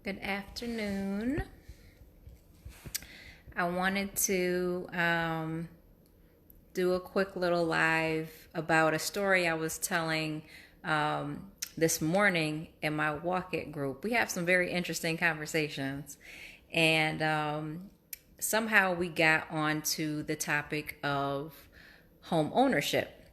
Good afternoon. I wanted to do a quick little live about a story I was telling this morning in my Walk It group. We have some very interesting conversations, and somehow we got onto the topic of home ownership.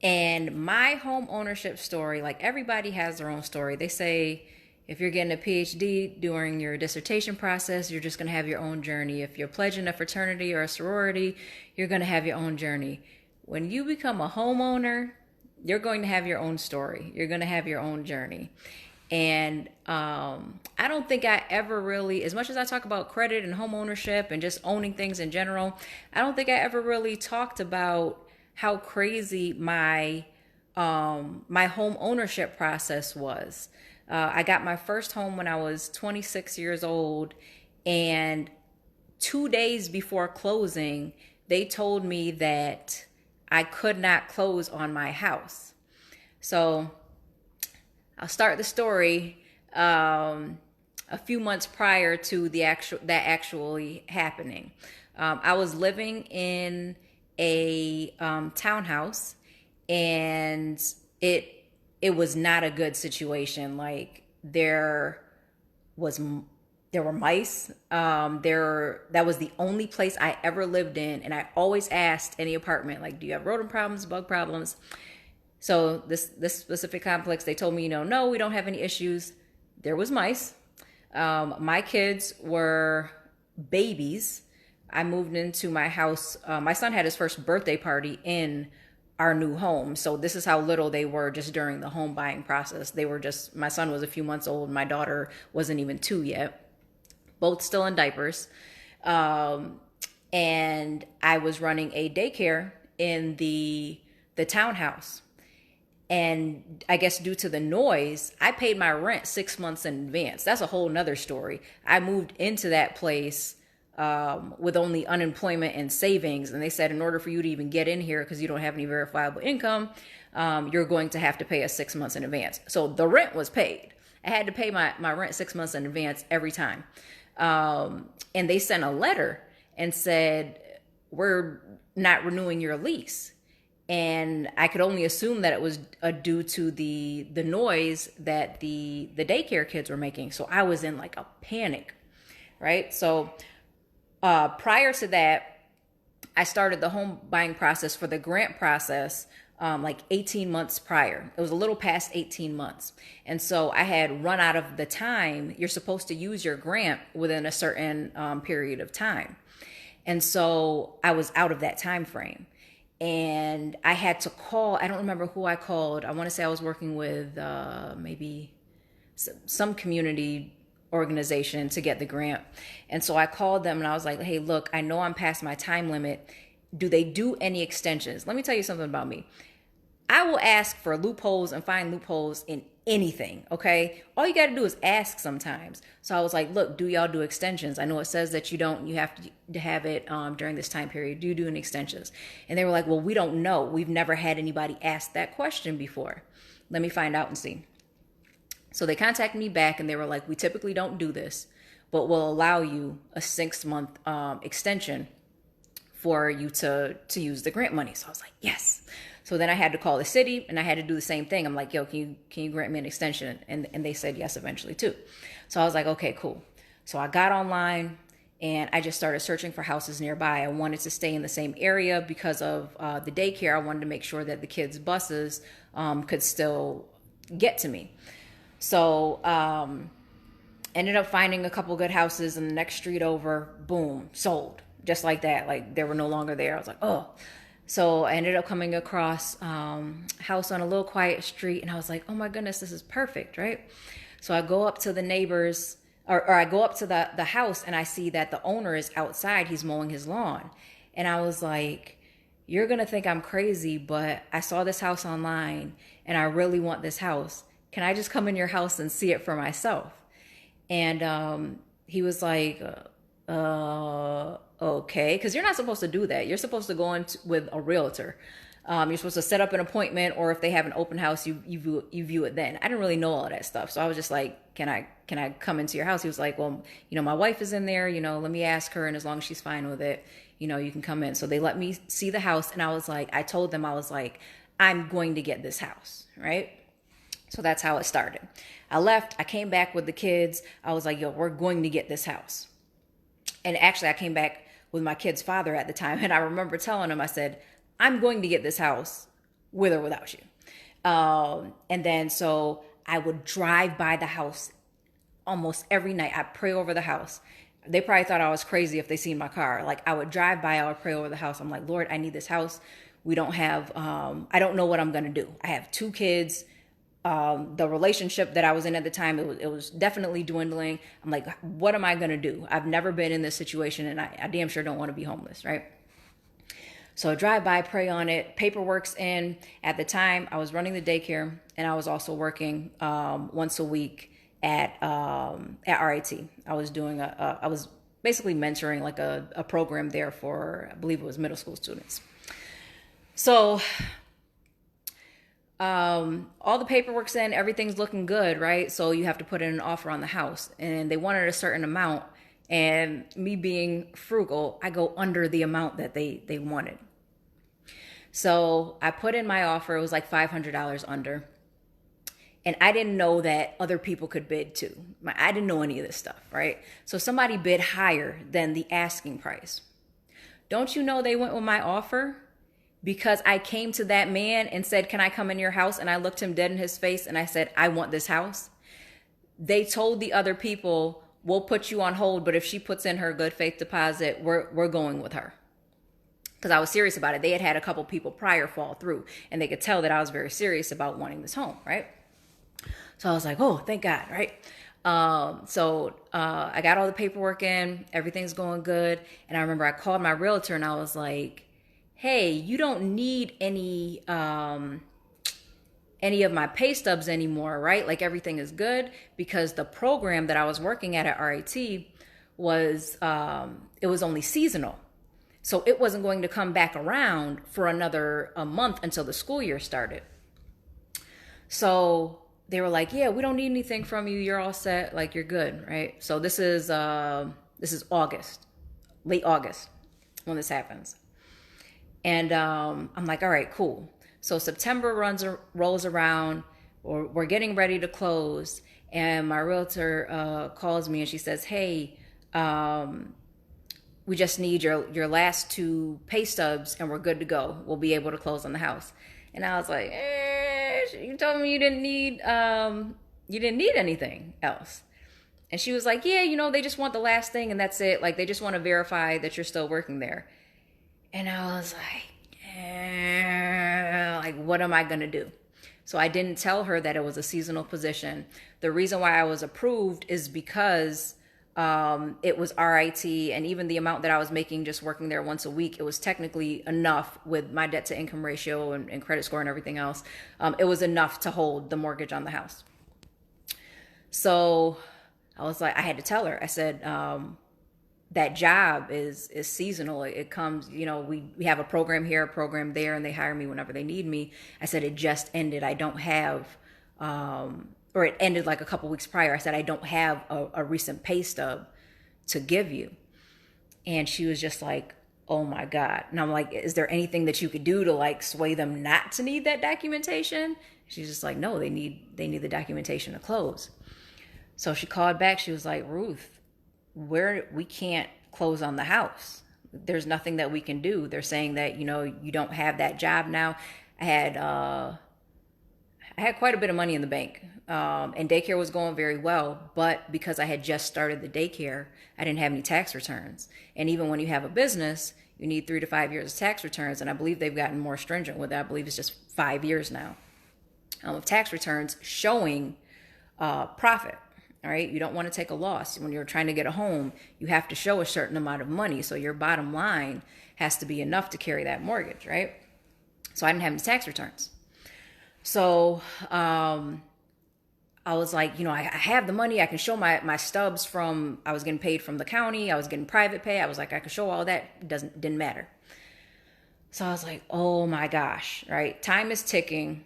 And my home ownership story, like everybody has their own story. They say if you're getting a PhD during your dissertation process, you're just going to have your own journey. If you're pledging a fraternity or a sorority, you're going to have your own journey. When you become a homeowner, you're going to have your own story. You're going to have your own journey. And I don't think I ever really, as much as I talk about credit and home ownership and just owning things in general, I don't think I ever really talked about how crazy my home ownership process was. I got my first home when I was 26 years old, and 2 days before closing, they told me that I could not close on my house. So I'll start the story a few months prior to that actually happening. I was living in a townhouse, and it was not a good situation. Like was there were mice. That was the only place I ever lived in, and I always asked any apartment, like, do you have rodent problems, bug problems? So this specific complex, they told me, no, we don't have any issues. There was mice. My kids were babies. I moved into my house. My son had his first birthday party in our new home. So this is how little they were just during the home buying process. My son was a few months old. My daughter wasn't even 2 yet. Both still in diapers. And I was running a daycare in the townhouse. And I guess due to the noise, I paid my rent 6 months in advance. That's a whole nother story. I moved into that place with only unemployment and savings. And they said, in order for you to even get in here, because you don't have any verifiable income, you're going to have to pay us 6 months in advance. So the rent was paid. I had to pay my rent 6 months in advance every time. And they sent a letter and said, we're not renewing your lease. And I could only assume that it was due to the noise that the daycare kids were making. So I was in like a panic, right? So prior to that, I started the home buying process for the grant process like 18 months prior. It was a little past 18 months. And so I had run out of the time you're supposed to use your grant within a certain period of time. And so I was out of that time frame. And I had to call. I don't remember who I called. I want to say I was working with maybe some community organization to get the grant. And so I called them and I was like, hey, look, I know I'm past my time limit. Do they do any extensions? Let me tell you something about me. I will ask for loopholes and find loopholes in anything, okay? All you got to do is ask sometimes. So I was like, look, do y'all do extensions? I know it says that you have to have it during this time period. Do you do any extensions? And they were like, well, we don't know. We've never had anybody ask that question before. Let me find out and see. So they contacted me back and they were like, we typically don't do this, but we'll allow you a 6 month extension for you to use the grant money. So I was like, yes. So then I had to call the city and I had to do the same thing. I'm like, yo, can you grant me an extension? And they said yes eventually too. So I was like, okay, cool. So I got online and I just started searching for houses nearby. I wanted to stay in the same area because of the daycare. I wanted to make sure that the kids' buses could still get to me. So ended up finding a couple good houses in the next street over. Boom, sold. Just like that. Like they were no longer there. I was like, oh. So I ended up coming across house on a little quiet street, and I was like, oh my goodness, this is perfect, right? So I go up to the neighbors, or I go up to the house, and I see that the owner is outside. He's mowing his lawn. And I was like, you're going to think I'm crazy, but I saw this house online, and I really want this house. Can I just come in your house and see it for myself? And he was like, okay, because you're not supposed to do that. You're supposed to go in with a realtor. You're supposed to set up an appointment, or if they have an open house, you view it then. I didn't really know all of that stuff, so I was just like, can I come into your house? He was like, well, my wife is in there. Let me ask her, and as long as she's fine with it, you can come in. So they let me see the house, and I told them, I was like, I'm going to get this house, right? So that's how it started. I left. I came back with the kids. I was like, yo, we're going to get this house. And actually, I came back with my kid's father at the time. And I remember telling him, I said, I'm going to get this house with or without you. And then so I would drive by the house almost every night. I'd pray over the house. They probably thought I was crazy if they seen my car. Like, I would drive by, I would pray over the house. I'm like, Lord, I need this house. We don't have, I don't know what I'm going to do. I have 2 kids. The relationship that I was in at the time, it was definitely dwindling. I'm like, what am I going to do? I've never been in this situation, and I damn sure don't want to be homeless, right? So I drive by, pray on it, paperwork's in. At the time, I was running the daycare, and I was also working once a week at RIT. I was doing I was basically mentoring like a program there for, I believe it was middle school students. So all the paperwork's in, everything's looking good, right? So you have to put in an offer on the house, and they wanted a certain amount, and me being frugal, I go under the amount that they wanted. So I put in my offer. It was like $500 under, and I didn't know that other people could bid too. I didn't know any of this stuff, right? So somebody bid higher than the asking price. Don't you know they went with my offer? Because I came to that man and said, can I come in your house? And I looked him dead in his face and I said, I want this house. They told the other people, we'll put you on hold, but if she puts in her good faith deposit, we're going with her. Because I was serious about it. They had a couple people prior fall through, and they could tell that I was very serious about wanting this home, right? So I was like, oh, thank God, right? So I got all the paperwork in, everything's going good. And I remember I called my realtor and I was like, hey, you don't need any of my pay stubs anymore, right? Like, everything is good, because the program that I was working at RIT was, it was only seasonal. So it wasn't going to come back around for a month until the school year started. So they were like, yeah, we don't need anything from you. You're all set. Like, you're good, right? So this is August, late August when this happens. And I'm like, all right, cool. So September rolls around, or we're getting ready to close, and my realtor calls me and she says, hey, we just need your last 2 pay stubs and we're good to go. We'll be able to close on the house. And I was like, you told me you didn't need anything else. And she was like, yeah, they just want the last thing and that's it. Like, they just want to verify that you're still working there. And I was like, what am I going to do? So I didn't tell her that it was a seasonal position. The reason why I was approved is because it was RIT, and even the amount that I was making just working there once a week, it was technically enough with my debt to income ratio and credit score and everything else. It was enough to hold the mortgage on the house. So I was like, I had to tell her, I said, that job is seasonal. It comes, we have a program here, a program there, and they hire me whenever they need me. I said, it just ended. I don't have, or it ended like a couple weeks prior. I said, I don't have a recent pay stub to give you. And she was just like, oh my God. And I'm like, is there anything that you could do to like sway them not to need that documentation? She's just like, no, they need the documentation to close. So she called back. She was like, Ruth, we can't close on the house. There's nothing that we can do. They're saying that, you don't have that job now. I had quite a bit of money in the bank, and daycare was going very well, but because I had just started the daycare, I didn't have any tax returns. And even when you have a business, you need 3 to 5 years of tax returns, and I believe they've gotten more stringent with it. I believe it's just 5 years now of tax returns showing profit. All right, you don't want to take a loss. When you're trying to get a home, you have to show a certain amount of money, so your bottom line has to be enough to carry that mortgage, right? So I didn't have any tax returns. So I was like, I have the money. I can show my stubs from, I was getting paid from the county. I was getting private pay. I was like, I could show all that. Didn't matter. So I was like, oh my gosh, right? Time is ticking.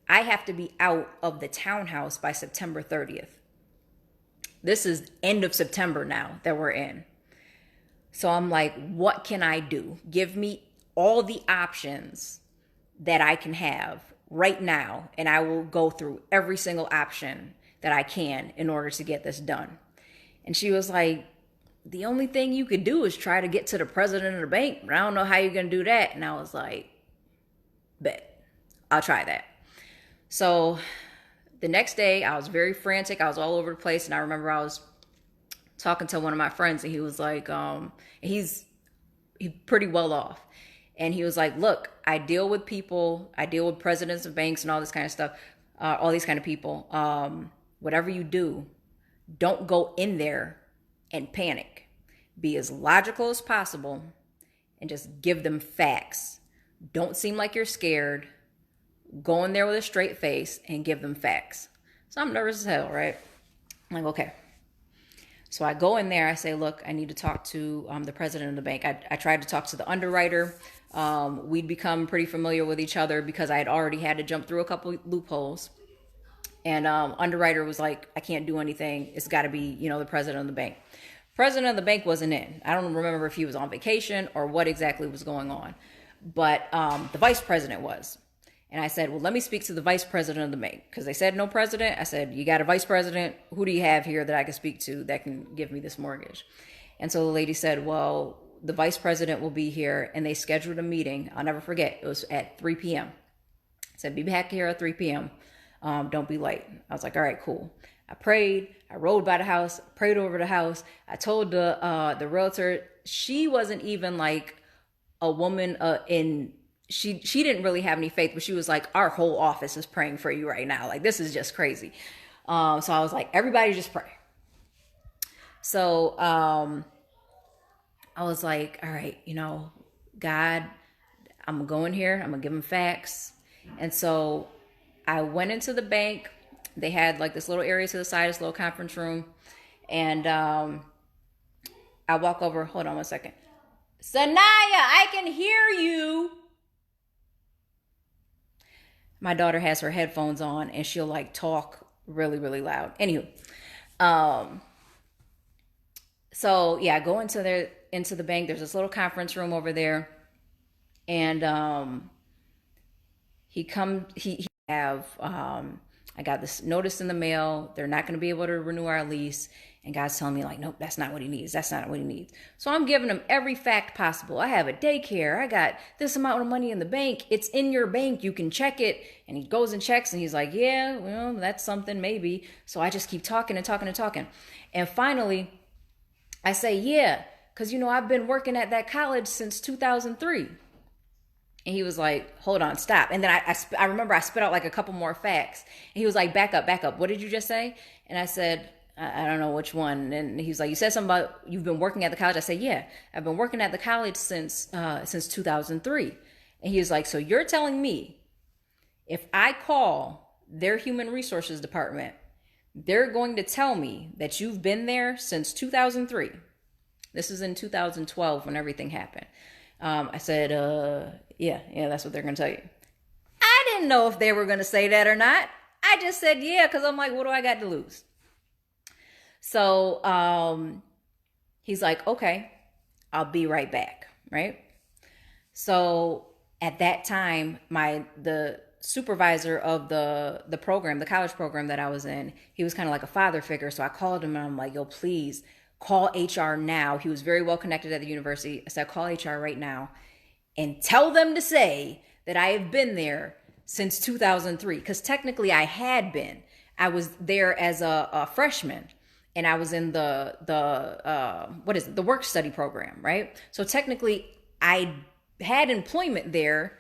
I have to be out of the townhouse by September 30th. This is end of September now that we're in. So I'm like, what can I do? Give me all the options that I can have right now, and I will go through every single option that I can in order to get this done. And she was like, the only thing you could do is try to get to the president of the bank, but I don't know how you're going to do that. And I was like, bet, I'll try that. So the next day, I was very frantic. I was all over the place. And I remember I was talking to one of my friends, and he was like, he's pretty well off. And he was like, look, I deal with people, I deal with presidents of banks and all this kind of stuff, all these kind of people. Whatever you do, don't go in there and panic. Be as logical as possible and just give them facts. Don't seem like you're scared. Go in there with a straight face and give them facts. So I'm nervous as hell, right? I'm like, okay. So I go in there, I say, look, I need to talk to the president of the bank. I tried to talk to the underwriter. We'd become pretty familiar with each other because I had already had to jump through a couple loopholes. And underwriter was like, I can't do anything. It's got to be, the president of the bank. President of the bank wasn't in. I don't remember if he was on vacation or what exactly was going on. But the vice president was. And I said, well, let me speak to the vice president of the bank. Because they said no president. I said, you got a vice president? Who do you have here that I can speak to that can give me this mortgage? And so the lady said, well, the vice president will be here. And they scheduled a meeting. I'll never forget. It was at 3 p.m. I said, be back here at 3 p.m. Don't be late. I was like, all right, cool. I prayed. I rode by the house, prayed over the house. I told the realtor, she wasn't even like a woman she didn't really have any faith, but she was like, our whole office is praying for you right now. Like, this is just crazy. So I was like, everybody just pray. So I was like, all right, God, I'm going to go in here. I'm going to give them facts. And so I went into the bank. They had like this little area to the side, this little conference room. And I walk over. Hold on 1 second. Sanaya, I can hear you. My daughter has her headphones on and she'll like talk really, really loud. Anywho, so yeah, I go into the bank. There's this little conference room over there, and I got this notice in the mail. They're not going to be able to renew our lease. And God's telling me like, nope, that's not what he needs. That's not what he needs. So I'm giving him every fact possible. I have a daycare. I got this amount of money in the bank. It's in your bank. You can check it. And he goes and checks and he's like, yeah, well, that's something maybe. So I just keep talking and talking and talking. And finally I say, yeah, because, I've been working at that college since 2003. And he was like, hold on, stop. And then I remember I spit out like a couple more facts. And he was like, back up. What did you just say? And I said, I don't know which one. And he was like, you said something about you've been working at the college. I said, yeah, I've been working at the college since 2003. And he was like, so you're telling me if I call their human resources department, they're going to tell me that you've been there since 2003. This is in 2012 when everything happened. I said, yeah, that's what they're going to tell you. I didn't know if they were going to say that or not. I just said, yeah, because I'm like, what do I got to lose? So he's like, okay, I'll be right back, right? So at that time, the supervisor of the program, the college program that I was in, he was kind of like a father figure. So I called him and I'm like, yo, please call HR now. He was very well connected at the university. I said, call HR right now and tell them to say that I have been there since 2003. Because technically I had been. I was there as a freshman. And I was in the work study program, right? So technically, I had employment there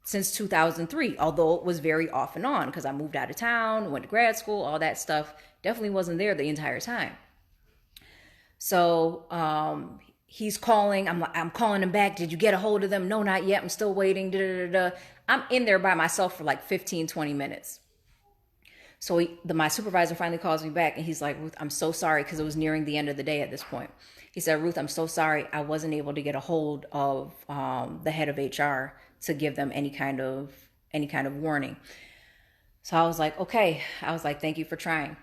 since 2003, although it was very off and on because I moved out of town, went to grad school, all that stuff. Definitely wasn't there the entire time. So he's calling. I'm calling him back. Did you get a hold of them? No, not yet. I'm still waiting. I'm in there by myself for like 15, 20 minutes. So my supervisor finally calls me back and he's like, Ruth, I'm so sorry, because it was nearing the end of the day at this point. He said, Ruth, I'm so sorry. I wasn't able to get a hold of the head of HR to give them any kind of warning. So I was like, okay. I was like, thank you for trying.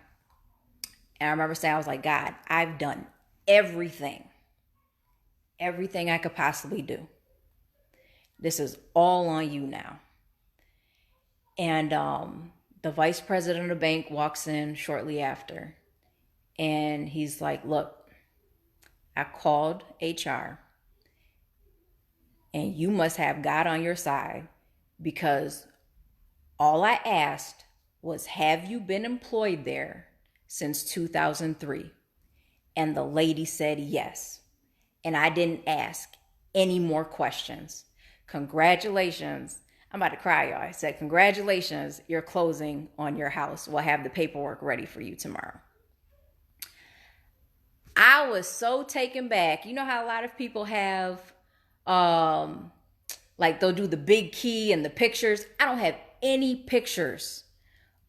And I remember saying, I was like, God, I've done everything I could possibly do. This is all on you now. And the vice president of the bank walks in shortly after. And he's like, look, I called HR. And you must have God on your side, because all I asked was, have you been employed there since 2003? And the lady said yes. And I didn't ask any more questions. Congratulations. I'm about to cry, y'all. I said, congratulations, you're closing on your house. We'll have the paperwork ready for you tomorrow. I was so taken back. You know how a lot of people have, like they'll do the big key and the pictures. I don't have any pictures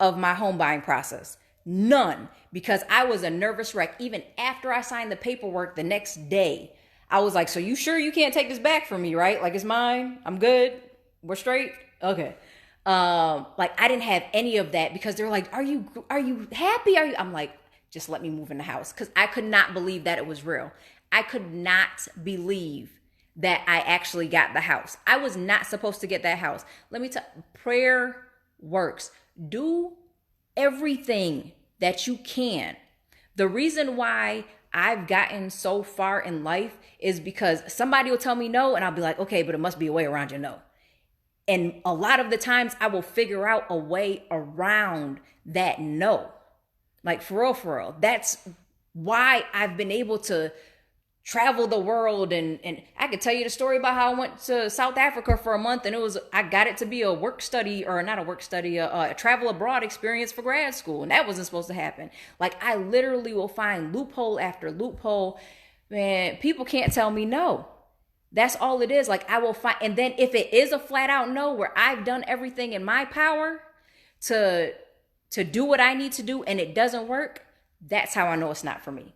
of my home buying process. None. Because I was a nervous wreck. Even after I signed the paperwork the next day, I was like, so you sure you can't take this back from me, right? Like, it's mine. I'm good. We're straight. Okay. Like, I didn't have any of that, because they're like, are you happy? I'm like, just let me move in the house. Because I could not believe that it was real. I could not believe that I actually got the house. I was not supposed to get that house. Let me tell you, prayer works. Do everything that you can. The reason why I've gotten so far in life is because somebody will tell me no, and I'll be like, okay, but it must be a way around your no. And a lot of the times I will figure out a way around that no. Like, for real. That's why I've been able to travel the world. And I could tell you the story about how I went to South Africa for a month, and I got it to be a work study, or not a work study, a travel abroad experience for grad school. And that wasn't supposed to happen. Like, I literally will find loophole after loophole. Man, people can't tell me no. That's all it is. Like, I will find, and then if it is a flat out no, where I've done everything in my power to do what I need to do and it doesn't work, that's how I know it's not for me.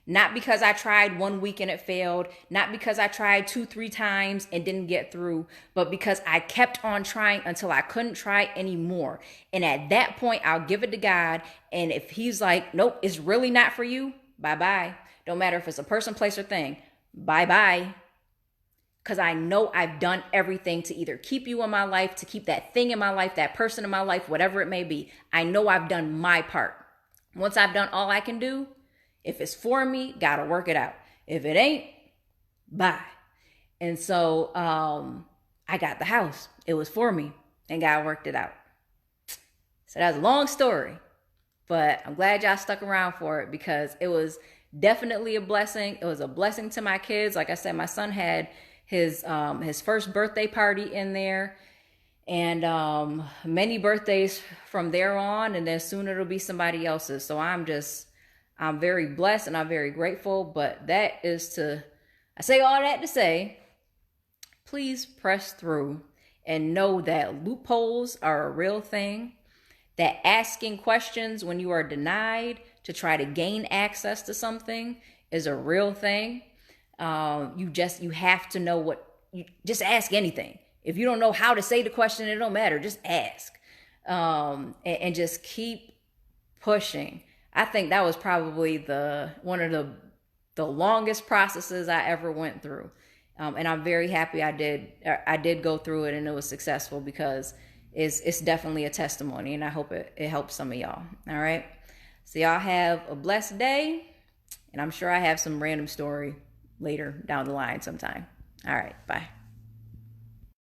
Not because I tried 1 week and it failed, not because I tried 2-3 times and didn't get through, but because I kept on trying until I couldn't try anymore. And at that point, I'll give it to God. And if he's like, nope, it's really not for you, bye-bye. Don't matter if it's a person, place, or thing, bye-bye. Because I know I've done everything to either keep you in my life, to keep that thing in my life, that person in my life, whatever it may be. I know I've done my part. Once I've done all I can do, if it's for me, gotta work it out. If it ain't, bye. And so I got the house. It was for me, and God worked it out. So that's a long story, but I'm glad y'all stuck around for it, because it was definitely a blessing. It was a blessing to my kids. Like I said, my son had his first birthday party in there, and many birthdays from there on, and then soon it'll be somebody else's. So I'm very blessed and I'm very grateful. But I say all that to say, please press through and know that loopholes are a real thing, that asking questions when you are denied to try to gain access to something is a real thing. You have to know just ask anything. If you don't know how to say the question, it don't matter. Just ask. And just keep pushing. I think that was probably one of the longest processes I ever went through. And I'm very happy I did go through it, and it was successful, because it's definitely a testimony, and I hope it helps some of y'all. All right. So y'all have a blessed day, and I'm sure I have some random story later down the line sometime. All right. Bye.